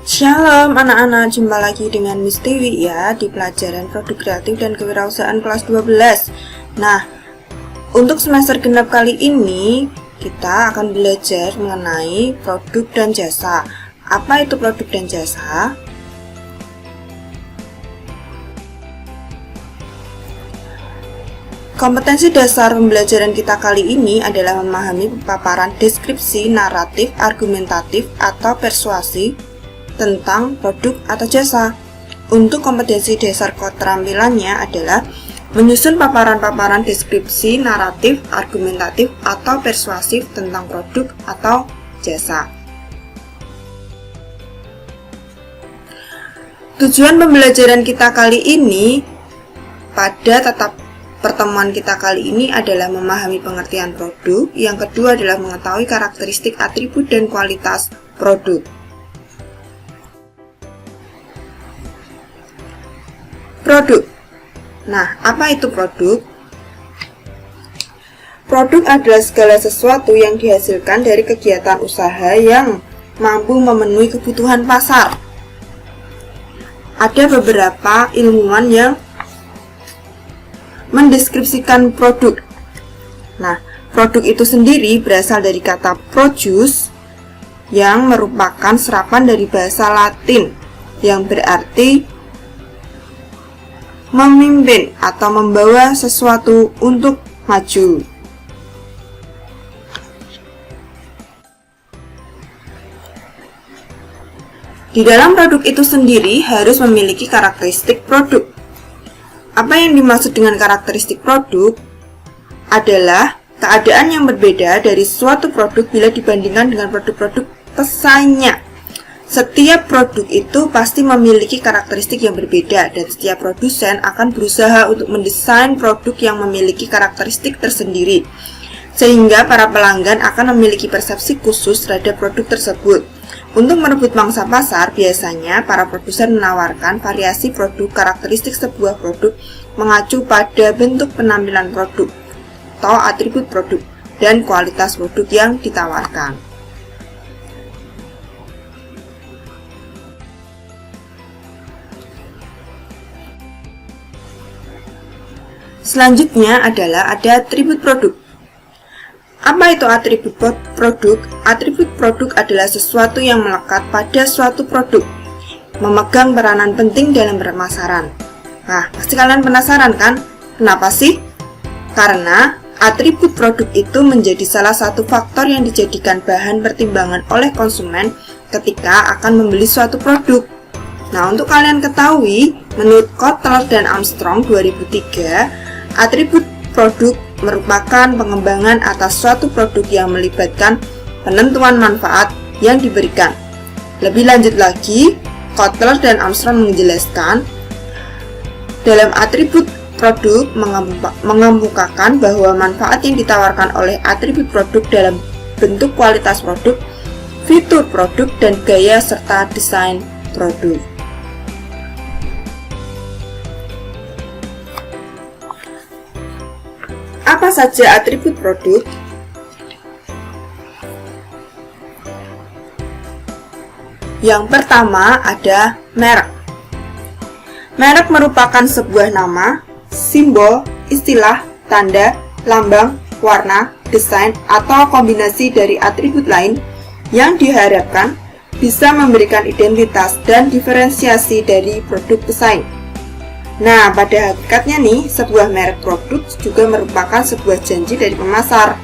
Shalom anak-anak, jumpa lagi dengan Miss Dewi ya di pelajaran produk kreatif dan kewirausahaan kelas 12. Nah, untuk semester genap kali ini kita akan belajar mengenai produk dan jasa. Apa itu produk dan jasa? Kompetensi dasar pembelajaran kita kali ini adalah memahami paparan deskripsi, naratif, argumentatif, atau persuasi tentang produk atau jasa. Untuk kompetensi dasar keterampilannya adalah menyusun paparan-paparan deskripsi, naratif, argumentatif, atau persuasif tentang produk atau jasa. Tujuan pembelajaran kita kali ini pada pertemuan kita kali ini adalah memahami pengertian produk. Yang kedua adalah mengetahui karakteristik, atribut, dan kualitas produk. Produk. Nah, apa itu produk? Produk adalah segala sesuatu yang dihasilkan dari kegiatan usaha yang mampu memenuhi kebutuhan pasar. Ada beberapa ilmuwan yang mendeskripsikan produk. Nah, produk itu sendiri berasal dari kata produce yang merupakan serapan dari bahasa Latin yang berarti memimpin atau membawa sesuatu untuk maju. Di dalam produk itu sendiri harus memiliki karakteristik produk. Apa yang dimaksud dengan karakteristik produk adalah keadaan yang berbeda dari suatu produk bila dibandingkan dengan produk-produk pesaingnya. Setiap produk itu pasti memiliki karakteristik yang berbeda dan setiap produsen akan berusaha untuk mendesain produk yang memiliki karakteristik tersendiri, sehingga para pelanggan akan memiliki persepsi khusus terhadap produk tersebut. Untuk merebut mangsa pasar, biasanya para produsen menawarkan variasi produk. Karakteristik sebuah produk mengacu pada bentuk penampilan produk atau atribut produk dan kualitas produk yang ditawarkan. Selanjutnya adalah ada atribut produk. Apa itu atribut produk? Atribut produk adalah sesuatu yang melekat pada suatu produk, memegang peranan penting dalam pemasaran. Nah, pasti kalian penasaran kan? Kenapa sih? Karena atribut produk itu menjadi salah satu faktor yang dijadikan bahan pertimbangan oleh konsumen ketika akan membeli suatu produk. Nah, untuk kalian ketahui, menurut Kotler dan Armstrong 2003, atribut produk merupakan pengembangan atas suatu produk yang melibatkan penentuan manfaat yang diberikan. Lebih lanjut lagi, Kotler dan Armstrong menjelaskan, dalam atribut produk mengemukakan bahwa manfaat yang ditawarkan oleh atribut produk dalam bentuk kualitas produk, fitur produk, dan gaya serta desain produk. Apa saja atribut produk? Yang pertama ada merek. Merek merupakan sebuah nama, simbol, istilah, tanda, lambang, warna, desain, atau kombinasi dari atribut lain yang diharapkan bisa memberikan identitas dan diferensiasi dari produk pesaing. Nah, pada hakikatnya nih, sebuah merek produk juga merupakan sebuah janji dari pemasar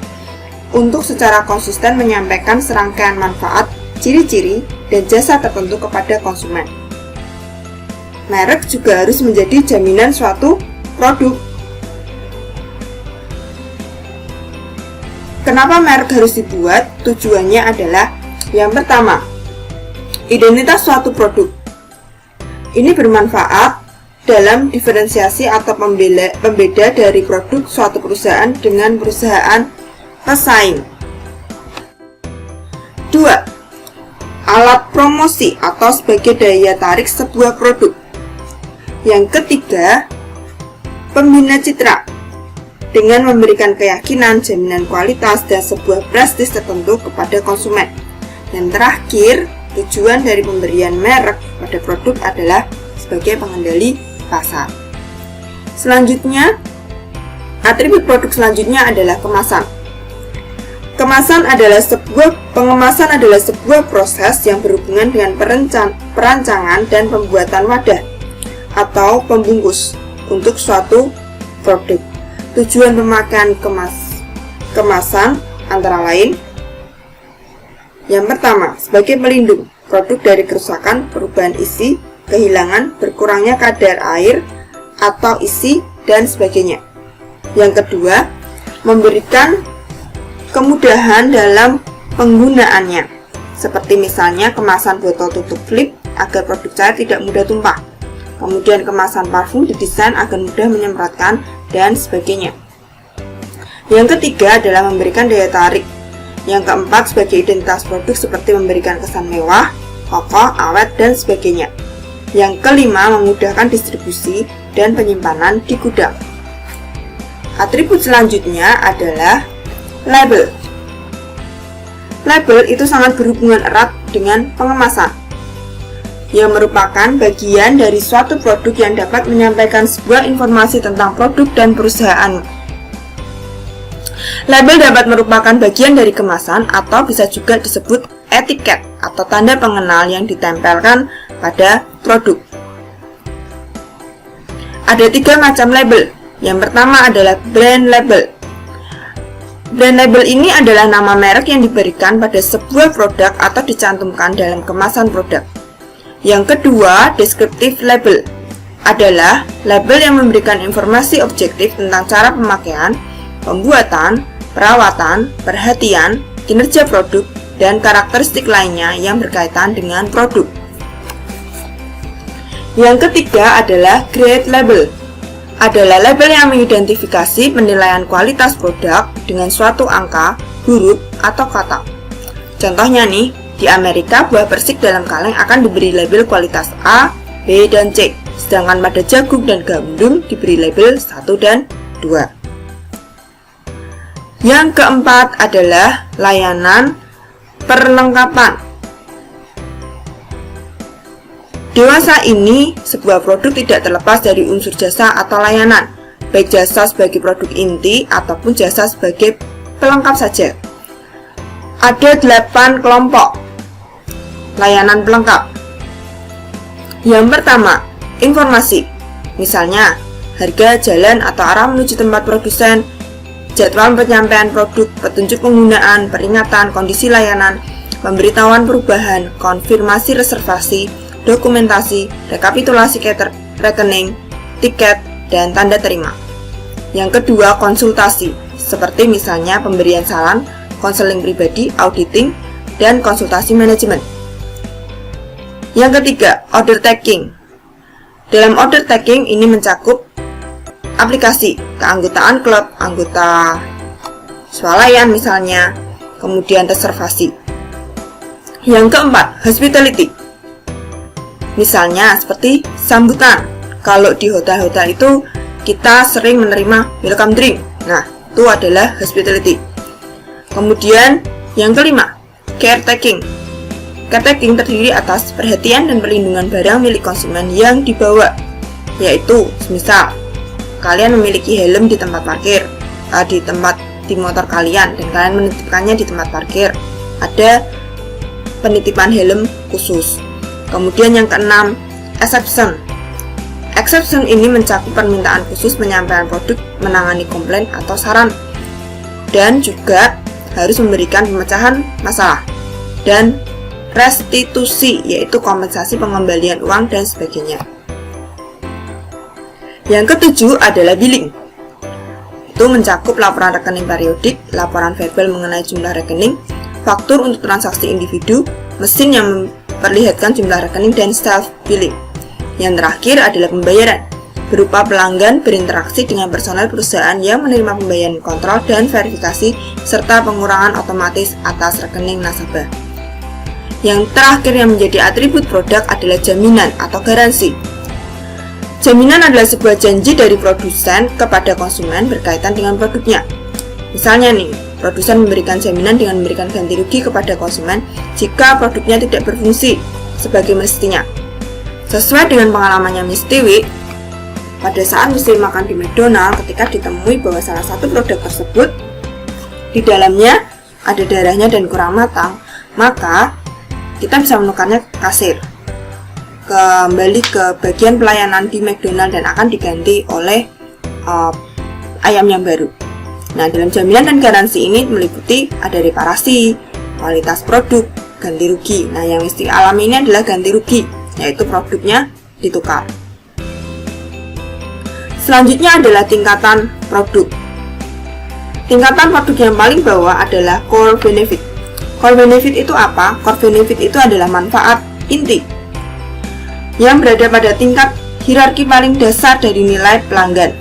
untuk secara konsisten menyampaikan serangkaian manfaat, ciri-ciri, dan jasa tertentu kepada konsumen. Merek juga harus menjadi jaminan suatu produk. Kenapa merek harus dibuat? Tujuannya adalah yang pertama, identitas suatu produk. Ini bermanfaat dalam diferensiasi atau pembeda dari produk suatu perusahaan dengan perusahaan pesaing. 2. Alat promosi atau sebagai daya tarik sebuah produk. Yang ketiga, pembina citra dengan memberikan keyakinan, jaminan kualitas, dan sebuah prestis tertentu kepada konsumen. Yang terakhir, Tujuan dari pemberian merek pada produk adalah sebagai pengendali pasar. Selanjutnya, atribut produk selanjutnya adalah kemasan. Pengemasan adalah sebuah proses yang berhubungan dengan perancangan dan pembuatan wadah atau pembungkus untuk suatu produk. Tujuan pemakaian kemasan antara lain: yang pertama, sebagai pelindung produk dari kerusakan, perubahan isi, kehilangan, berkurangnya kadar air atau isi, dan sebagainya. Yang kedua, memberikan kemudahan dalam penggunaannya, seperti misalnya kemasan botol tutup flip agar produk cair tidak mudah tumpah. Kemudian kemasan parfum didesain agar mudah menyemprotkan, dan sebagainya. Yang ketiga adalah memberikan daya tarik. Yang keempat, sebagai identitas produk seperti memberikan kesan mewah, kokoh, awet, dan sebagainya. Yang kelima, memudahkan distribusi dan penyimpanan di gudang. Atribut selanjutnya adalah label. Label itu sangat berhubungan erat dengan pengemasan, yang merupakan bagian dari suatu produk yang dapat menyampaikan sebuah informasi tentang produk dan perusahaan. Label dapat merupakan bagian dari kemasan atau bisa juga disebut etiket atau tanda pengenal yang ditempelkan pada produk. Ada 3 macam label. Yang pertama adalah brand label. Brand label ini adalah nama merek yang diberikan pada sebuah produk atau dicantumkan dalam kemasan produk. Yang kedua, descriptive label adalah label yang memberikan informasi objektif tentang cara pemakaian, pembuatan, perawatan, perhatian, kinerja produk, dan karakteristik lainnya yang berkaitan dengan produk. Yang ketiga adalah grade label. Adalah label yang mengidentifikasi penilaian kualitas produk dengan suatu angka, huruf, atau kata. Contohnya nih, di Amerika buah persik dalam kaleng akan diberi label kualitas A, B, dan C, sedangkan pada jagung dan gandum diberi label 1 dan 2. Yang keempat adalah layanan perlengkapan. Dewasa ini, sebuah produk tidak terlepas dari unsur jasa atau layanan, baik jasa sebagai produk inti ataupun jasa sebagai pelengkap saja. Ada 8 kelompok layanan pelengkap. Yang pertama, informasi. Misalnya, harga, jalan atau arah menuju tempat produsen, jadwal penyampaian produk, petunjuk penggunaan, peringatan, kondisi layanan, pemberitahuan perubahan, konfirmasi reservasi, dokumentasi, rekapitulasi rekening, tiket, dan tanda terima. Yang kedua, konsultasi, seperti misalnya pemberian saran, konseling pribadi, auditing, dan konsultasi manajemen. Yang ketiga, order taking. Dalam order taking ini mencakup aplikasi, keanggotaan klub, anggota swalayan misalnya, kemudian reservasi. Yang keempat, hospitality. Misalnya seperti sambutan. Kalau di hotel-hotel itu kita sering menerima welcome drink. Nah, itu adalah hospitality. Kemudian yang kelima, caretaking. Caretaking terdiri atas perhatian dan perlindungan barang milik konsumen yang dibawa, yaitu misal kalian memiliki helm di tempat parkir, di motor kalian, dan kalian menitipkannya di tempat parkir. Ada penitipan helm khusus. Kemudian yang keenam, exception. Exception ini mencakup permintaan khusus penyampaian produk, menangani komplain atau saran, dan juga harus memberikan pemecahan masalah, dan restitusi, yaitu kompensasi pengembalian uang dan sebagainya. Yang ketujuh adalah billing. Itu mencakup laporan rekening periodik, laporan verbal mengenai jumlah rekening, faktur untuk transaksi individu, mesin yang memperlihatkan jumlah rekening, dan self-billing. Yang terakhir adalah pembayaran, berupa pelanggan berinteraksi dengan personel perusahaan yang menerima pembayaran kontrol dan verifikasi, serta pengurangan otomatis atas rekening nasabah. Yang terakhir yang menjadi atribut produk adalah jaminan atau garansi. Jaminan adalah sebuah janji dari produsen kepada konsumen berkaitan dengan produknya. Misalnya nih, Produsen memberikan jaminan dengan memberikan ganti rugi kepada konsumen jika produknya tidak berfungsi sebagai mestinya. Sesuai dengan pengalamannya Miss Tiwi, pada saat Miss Tiwi makan di McDonald, ketika ditemui bahwa salah satu produk tersebut di dalamnya ada darahnya dan kurang matang, maka kita bisa menukarnya ke kasir, kembali ke bagian pelayanan di McDonald dan akan diganti oleh ayam yang baru. Nah, dalam jaminan dan garansi ini meliputi ada reparasi, kualitas produk, ganti rugi. Nah, yang mesti alami ini adalah ganti rugi, yaitu produknya ditukar. Selanjutnya adalah tingkatan produk. Tingkatan produk yang paling bawah adalah core benefit. Core benefit itu apa? Core benefit itu adalah manfaat inti yang berada pada tingkat hierarki paling dasar dari nilai pelanggan.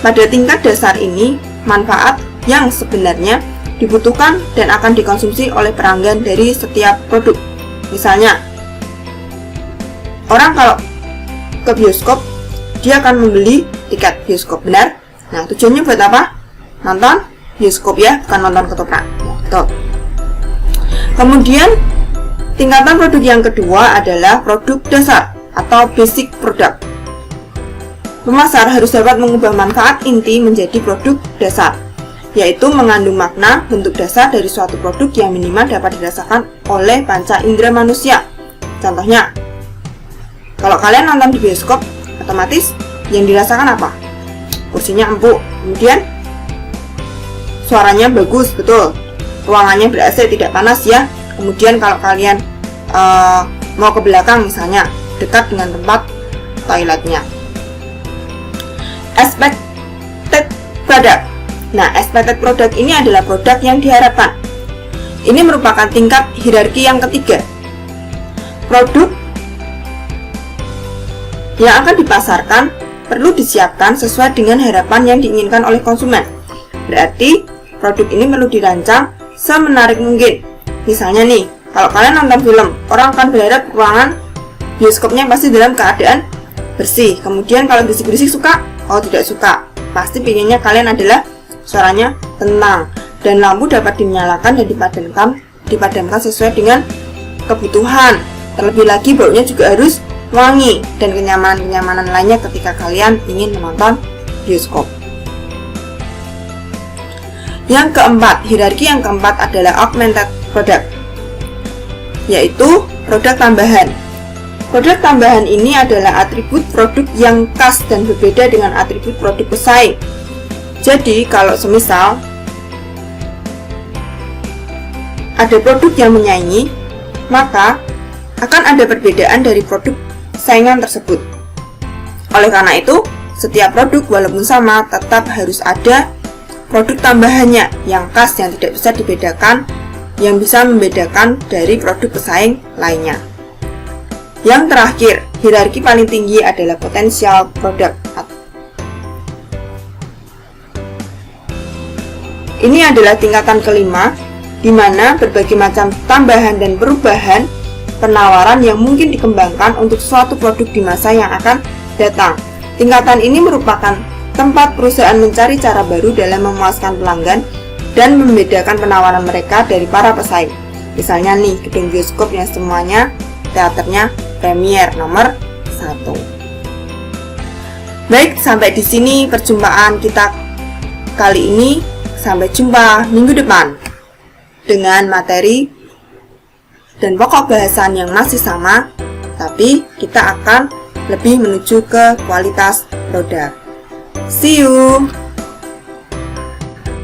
Pada tingkat dasar ini, manfaat yang sebenarnya dibutuhkan dan akan dikonsumsi oleh pelanggan dari setiap produk. Misalnya, orang kalau ke bioskop, dia akan membeli tiket bioskop, benar? Nah, tujuannya buat apa? Nonton bioskop ya, bukan nonton ketoprak. Tuh. Kemudian, tingkatan produk yang kedua adalah produk dasar atau basic product. Pemasar harus dapat mengubah manfaat inti menjadi produk dasar, yaitu mengandung makna bentuk dasar dari suatu produk yang minimal dapat dirasakan oleh panca indera manusia. Contohnya, kalau kalian nonton di bioskop, otomatis yang dirasakan apa? Kursinya empuk, kemudian suaranya bagus, betul. Ruangannya ber-AC, tidak panas ya. Kemudian kalau kalian mau ke belakang misalnya, dekat dengan tempat toiletnya. Expected product. Nah, expected product ini adalah produk yang diharapkan. Ini merupakan tingkat hierarki yang ketiga. Produk yang akan dipasarkan perlu disiapkan sesuai dengan harapan yang diinginkan oleh konsumen. Berarti, produk ini perlu dirancang semenarik mungkin. Misalnya nih, kalau kalian nonton film, orang akan berharap ruangan bioskopnya pasti dalam keadaan bersih. Kemudian kalau berisik-berisik suka? Oh, tidak suka. Pasti pengennya kalian adalah suaranya tenang dan lampu dapat dinyalakan dan dipadamkan sesuai dengan kebutuhan. Terlebih lagi baunya juga harus wangi dan kenyamanan-kenyamanan lainnya ketika kalian ingin menonton bioskop. Yang keempat, hierarki yang keempat adalah augmented product, yaitu produk tambahan. Produk tambahan ini adalah atribut produk yang khas dan berbeda dengan atribut produk pesaing. Jadi, kalau semisal ada produk yang menyaingi, maka akan ada perbedaan dari produk saingan tersebut. Oleh karena itu, setiap produk walaupun sama tetap harus ada produk tambahannya yang khas yang tidak bisa dibedakan, yang bisa membedakan dari produk pesaing lainnya. Yang terakhir, hierarki paling tinggi adalah potensial produk. Ini adalah tingkatan kelima, di mana berbagai macam tambahan dan perubahan penawaran yang mungkin dikembangkan untuk suatu produk di masa yang akan datang. Tingkatan ini merupakan tempat perusahaan mencari cara baru dalam memuaskan pelanggan dan membedakan penawaran mereka dari para pesaing. Misalnya nih, gedung bioskop yang semuanya teaternya premier nomor 1. Baik, sampai di sini perjumpaan kita kali ini. Sampai jumpa minggu depan dengan materi dan pokok bahasan yang masih sama, tapi kita akan lebih menuju ke kualitas produk. See you!